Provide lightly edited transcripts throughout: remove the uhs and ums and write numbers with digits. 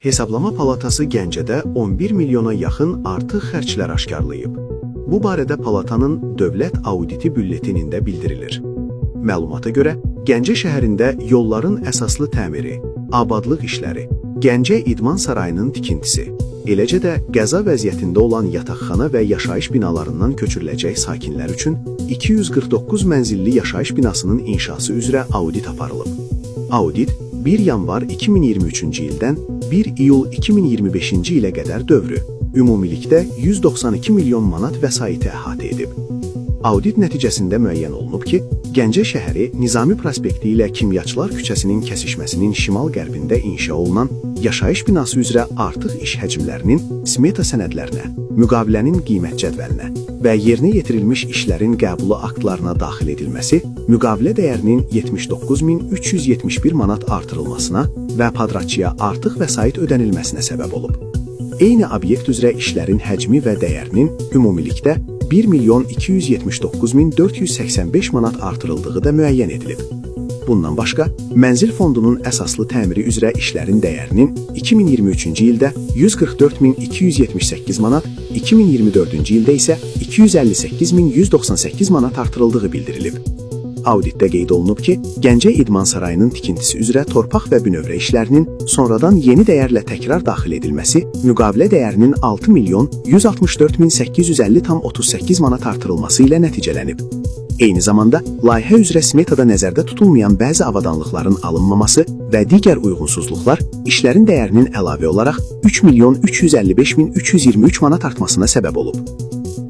Hesablama Palatası Gəncədə 11 milyona yaxın artıq xərclər aşkarlayıb. Bu barədə Palatanın Dövlət Auditi Bülletenində bildirilir. Məlumata görə, Gəncə şəhərində yolların əsaslı təmiri, abadlıq işləri, Gəncə İdman Sarayının tikintisi, eləcə də qəza vəziyyətində olan yataqxana və yaşayış binalarından köçürüləcək sakinlər üçün 249 mənzilli yaşayış binasının inşası üzrə audit aparılıb. Audit 1 yanvar 2023-cü ildən 1 iyul 2025-ci ilə qədər dövrü, ümumilikdə 192 milyon manat vəsaiti əhatə edib. Audit nəticəsində müəyyən olunub ki, Gəncə şəhəri Nizami prospekti ilə Kimyaçılar küçəsinin kəsişməsinin şimal-qərbində inşa olunan yaşayış binası üzrə artıq iş həcmlərinin smeta sənədlərinə, müqavilənin qiymət cədvəlinə və yerinə yetirilmiş işlərin qəbulu aktlarına daxil edilməsi, müqavilə dəyərinin 79.371 manat artırılmasına və padratçıya artıq vəsait ödənilməsinə səbəb olub. Eyni obyekt üzrə işlərin həcmi və dəyərinin ümumilikdə 1.279.485 manat artırıldığı da müəyyən edilib. Bundan başqa, mənzil fondunun əsaslı təmiri üzrə işlərin dəyərinin 2023-cü ildə 144.278 manat, 2024-cü ildə isə 258.198 manat artırıldığı bildirilib. Auditdə qeyd olunub ki, Gəncə İdman Sarayının tikintisi üzrə torpaq və bünövrə işlərinin sonradan yeni dəyərlə təkrar daxil edilməsi müqavilə dəyərinin 6.164.850,38 manat artırılması ilə nəticələnib. Eyni zamanda, layihə üzrə smetada nəzərdə tutulmayan bəzi avadanlıqların alınmaması və digər uyğunsuzluqlar işlərin dəyərinin əlavə olaraq 3.355.323 manat artmasına səbəb olub.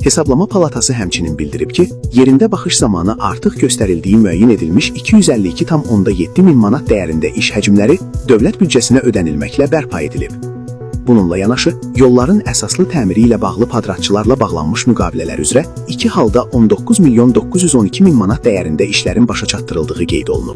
Hesablama Palatası həmçinin bildirib ki, yerində baxış zamanı artıq göstərildiyi müəyyən edilmiş 252,7 min manat dəyərində iş həcmləri dövlət büdcəsinə ödənilməklə bərpa edilib. Bununla yanaşı, yolların əsaslı təmiri ilə bağlı padratçılarla bağlanmış müqavilələr üzrə 2 halda 19.912.000 manat dəyərində işlərin başa çatdırıldığı qeyd olunub.